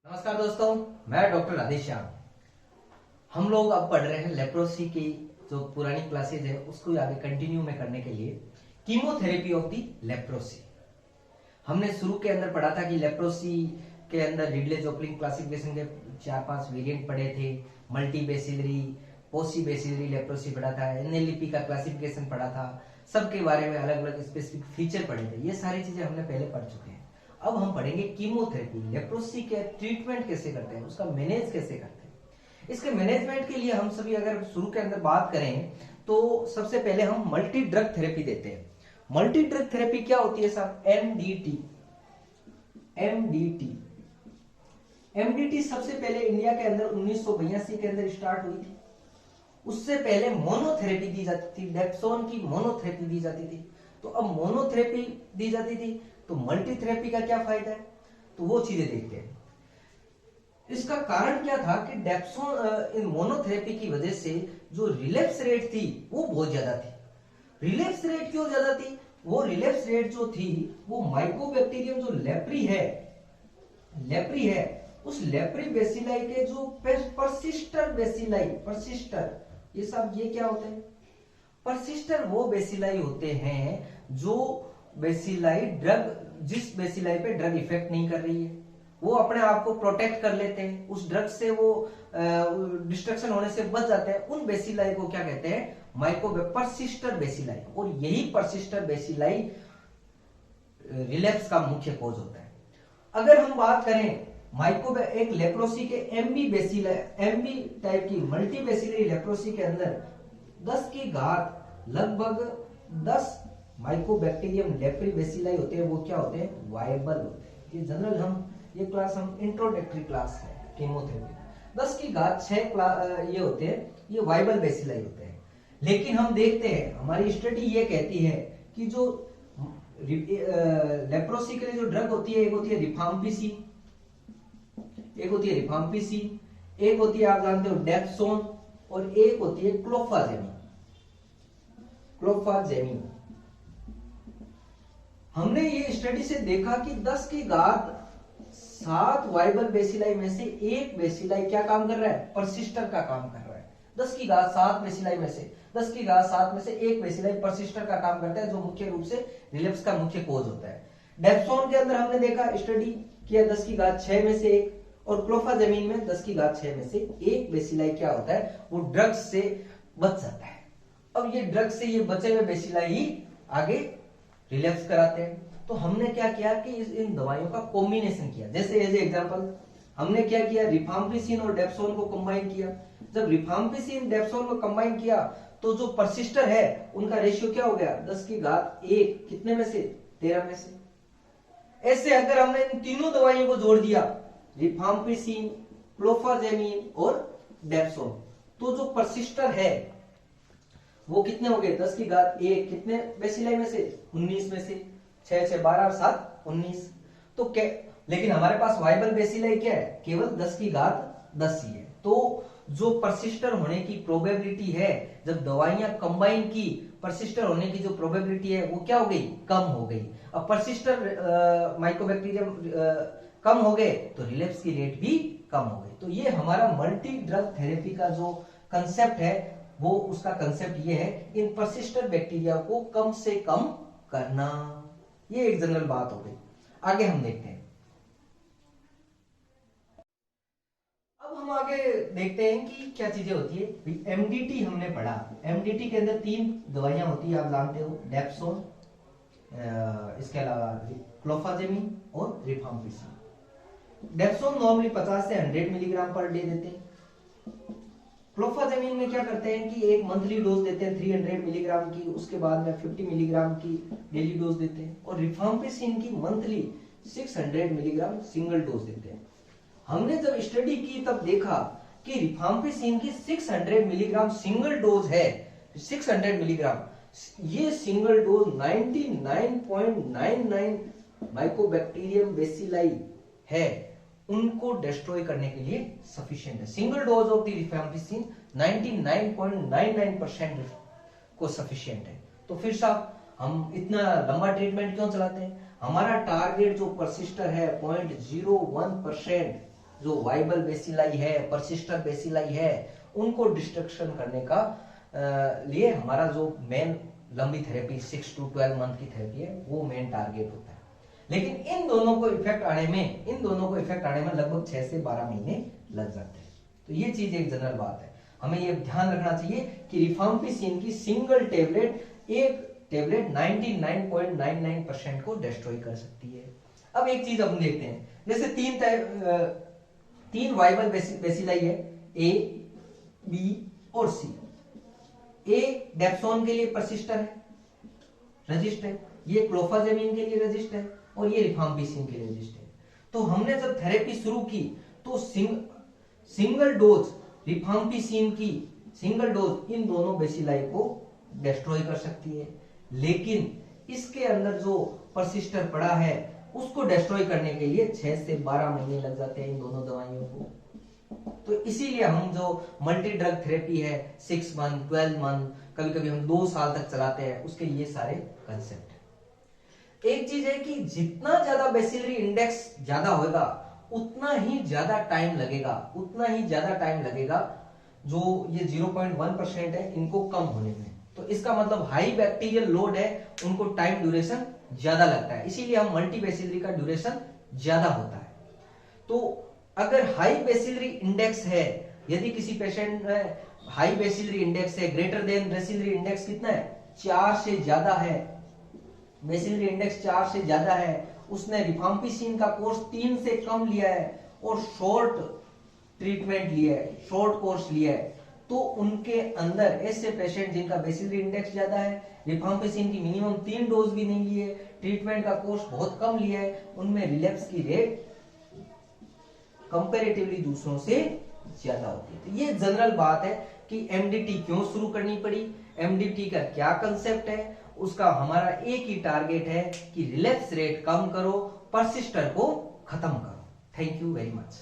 नमस्कार दोस्तों, मैं डॉक्टर राधेश्याम। हम लोग अब पढ़ रहे हैं लेप्रोसी की जो पुरानी क्लासेज है उसको आगे कंटिन्यू में करने के लिए कीमोथेरेपी ऑफ दी लेप्रोसी। हमने शुरू के अंदर पढ़ा था कि लेप्रोसी के अंदर रिडले जोप्लिन क्लासिफिकेशन के 4-5 वेरिएंट पढ़े थे। मल्टी बेसिलरी, पोसी बेसिलरी लेप्रोसी पढ़ा था, एनएलपी का क्लासिफिकेशन पढ़ा था। सबके बारे में अलग अलग स्पेसिफिक फीचर पढ़े थे। ये सारी चीजें हमने पहले पढ़ चुके हैं। अब हम पढ़ेंगे कीमोथेरेपी। लेप्रोसी के ट्रीटमेंट कैसे करते हैं, उसका मैनेज कैसे करते हैं। इसके मैनेजमेंट के लिए हम सभी अगर शुरू के अंदर बात करें तो सबसे पहले हम मल्टी ड्रग थेरेपी देते हैं। मल्टी ड्रग थेरेपी क्या होती है साहब? एमडीटी। एमडीटी एमडीटी सबसे पहले इंडिया के अंदर 1982 के अंदर स्टार्ट हुई थी। उससे पहले मोनोथेरेपी दी जाती थी, डेप्सोन की मोनोथेरेपी दी जाती थी। तो अब मोनोथेरेपी दी जाती थी, तो मल्टी थेरेपी का क्या फायदा है, तो वो चीजें देखते हैं। इसका कारण क्या था कि डेप्सोन मोनोथेरेपी की वजह से जो रिलैप्स रेट थी वो बहुत ज्यादा थी। रिलैप्स रेट क्यों ज्यादा थी? वो रिलैप्स रेट जो थी वो माइकोबैक्टीरियम जो लेप्री है उस लेप्री बेसिलाई के जो परसिस्टर बेसिलाई, परसिस्टर ये सब ये क्या होते हैं? परसिस्टर वो बेसिलाई होते हैं जो बेसिलाई जिस बेसिलाई पे ड्रग इफेक्ट नहीं कर रही है वो अपने आप को प्रोटेक्ट कर लेते हैं, उस ड्रग से वो डिस्ट्रक्शन होने से बच जाते हैं। उन बेसिलाई को क्या कहते हैं? परसिस्टर बेसिलाई। और यही परसिस्टर बेसिलाई रिलैप्स का मुख्य कॉज होता है। अगर हम बात करें एक लेप्रोसी के एमबी टाइप की मल्टी बेसिलरी लेप्रोसी के अंदर 10 की घात लगभग 10 माइकोबैक्टीरियम लेप्री बेसिलाई होते हैं। वो क्या होते हैं? वायबल होते हैं। ये जनरल ये क्लास हम इंट्रोडक्टरी क्लास है कीमोथेरेपी। 10 की घात 6 ये होते हैं, ये वायबल बेसिलाई होते हैं। लेकिन हम देखते हैं, हमारी स्टडी ये कहती है कि जो लेप्रोसी के लिए जो ड्रग होती है, एक होती है रिफाम्पिसिन, एक होती है रिफाम्पिसिन, एक होती है आप जानते हो डेप्सोन, और एक होती है क्लोफाजेमिन। हमने ये स्टडी से देखा कि 10 की घात 7 वाइबल बेसिलाई में से एक बेसिलाई क्या काम कर रहा है? परसिस्टर का काम कर रहा है। 10 की घात 7 बेसिलाई में से 10 की घात 7 में से एक बेसिलाई परसिस्टर का काम करता है, जो मुख्य रूप से रिलैप्स का मुख्य कॉज होता है। डेप्सोन के अंदर हमने देखा, स्टडी किया 10 की घात 6 में से एक, और क्लोफाजेमिन में 10 की घात 6 में से एक बेसिलाई क्या होता है? वो ड्रग्स से बच जाता है। अब ये ड्रग से ये बचे हुए बेसिलाई ही आगे रिलैप्स कराते हैं। तो हमने क्या किया कि इन दवाइयों का कॉम्बिनेशन किया। जैसे एज एग्जांपल हमने क्या किया? रिफाम्पिसिन और डेप्सोन को कंबाइन किया। जब रिफाम्पिसिन डेप्सोन को कंबाइन किया तो जो परसिस्टर है उनका रेशियो क्या हो गया? 10 की घात 1 कितने में से? 13 में से। ऐसे अगर हमने इन तीनों दवाइयों को जोड़ दिया, रिफाम्पिसिन, क्लोफाजेमिन और डेप्सोन, तो जो परसिस्टर है वो कितने हो गए? 10 की घात 1 कितने बेसिलाई में से? 19 में से। 6 6 12 और 7 19। तो क्या, लेकिन हमारे पास वाइबल बेसिलाई क्या है? केवल 10 की घात 10 ही है। तो जो परसिस्टर होने की प्रोबेबिलिटी है, जब दवाइयां कंबाइन की, परसिस्टर होने की जो प्रोबेबिलिटी है वो क्या हो गई? कम हो गई। अब परसिस्टर माइकोबैक्टीरियम कम हो गए तो रिलैप्स की रेट भी कम हो गई। तो ये हमारा मल्टी ड्रग थेरेपी का जो कंसेप्ट है वो, उसका कंसेप्ट ये है इन परसिस्टर बैक्टीरिया को कम से कम करना। ये एक जनरल बात हो गई। आगे हम देखते हैं। अब हम आगे देखते हैं कि क्या चीजें होती है। एमडीटी हमने पढ़ा। एमडीटी के अंदर 3 दवाइयां होती है, आप जानते हो, डेप्सोन, इसके अलावा क्लोफाजेमिन और रिफाम्पिसिन। डेप्सोन नॉर्मली 50 से 100 मिलीग्राम पर डे देते हैं। क्लोफाजेमिन में क्या करते हैं कि एक मंथली डोज देते हैं 300 मिलीग्राम की, उसके बाद में 50 मिलीग्राम की डेली डोज देते हैं। और रिफाम्पिसिन की मंथली 600 मिलीग्राम सिंगल डोज देते हैं। हमने जब स्टडी की तब देखा कि रिफाम्पिसिन की 600 मिलीग्राम सिंगल डोज है। 600 मिलीग्राम ये सिंगल डोज 99.99 माइकोबैक्टीरियम बेसिलाई है, उनको डिस्ट्रॉय करने के लिए सफिशिएंट है। Single dose of the rifampicin 99.99% को सफिशिएंट है। तो फिर साहब हम इतना लंबा ट्रीटमेंट क्यों चलाते हैं? हमारा टारगेट जो परसिस्टर है 0.01% जो वाइबल बेसिलाई है, परसिस्टर बेसिलाई है, उनको डिस्ट्रक्शन करने का लिए हमारा जो मेन लंबी थेरेपी 6 to 12 मंथ की थेरेपी है वो मेन टारगेट होता है। लेकिन इन दोनों को इफेक्ट आने में लगभग 6 से 12 महीने लग जाते हैं। तो ये चीज एक जनरल बात है, हमें ये ध्यान रखना चाहिए कि रिफाम्पिसिन की सिंगल टेबलेट, एक टेबलेट 99.99% को डिस्ट्रॉय कर सकती है। अब एक चीज हम देखते हैं, जैसे तीन वाइबल बेसिलाई है, ए, बी और सी। ए डेप्सोन के लिए परसिस्टर है, रजिस्ट है, ये क्लोफाजेमिन के लिए रजिस्ट है और ये रिफाम्पिसिन के लिए रजिस्ट है। तो हमने जब थेरेपी शुरू की तो सिंगल डोज रिफाम्पिसिन की सिंगल डोज इन दोनों बेसिलाई को डिस्ट्रॉय कर सकती है, लेकिन इसके अंदर जो परसिस्टर पड़ा है उसको डिस्ट्रॉय करने के लिए 6 से 12 महीने लग जाते हैं इन दोनों दवाइयों को। तो इसीलिए हम जो मल्टी ड्रग थेरेपी है 6 मंथ, 12 मंथ, कभी कभी हम 2 साल तक चलाते हैं, उसके ये सारे कंसेप्ट है। एक चीज है कि जितना ज्यादा बेसिलरी इंडेक्स ज्यादा होगा उतना ही ज्यादा टाइम लगेगा जो ये 0.1% है इनको कम होने में। तो इसका मतलब हाई बैक्टीरियल लोड है, उनको टाइम ड्यूरेशन ज्यादा लगता है, इसीलिए हम मल्टी बेसिलरी का ड्यूरेशन ज्यादा होता है। तो अगर हाई बेसिलरी इंडेक्स है, यदि किसी पेशेंट में हाई बेसिलरी इंडेक्स है, ग्रेटर देन बेसिलरी इंडेक्स कितना है, 4 से ज्यादा है, बेसिलरी इंडेक्स 4 से ज्यादा है, उसने रिफाम्पिसिन का कोर्स 3 से कम लिया है और शॉर्ट ट्रीटमेंट लिया है, शॉर्ट कोर्स लिया है, तो उनके अंदर ऐसे पेशेंट जिनका बेसिलरी इंडेक्स ज्यादा है, रिफाम्पिसिन की मिनिमम 3 डोज भी नहीं लिए, ट्रीटमेंट का कोर्स बहुत कम लिया है, उनमें रिलैप्स की रेट कंपैरेटिवली दूसरों से ज्यादा होती है। तो ये जनरल बात है कि एमडीटी क्यों शुरू करनी पड़ी, एमडीटी का क्या कंसेप्ट है, उसका हमारा एक ही टारगेट है कि रिलैप्स रेट कम करो, परसिस्टर को खत्म करो। Thank you very much.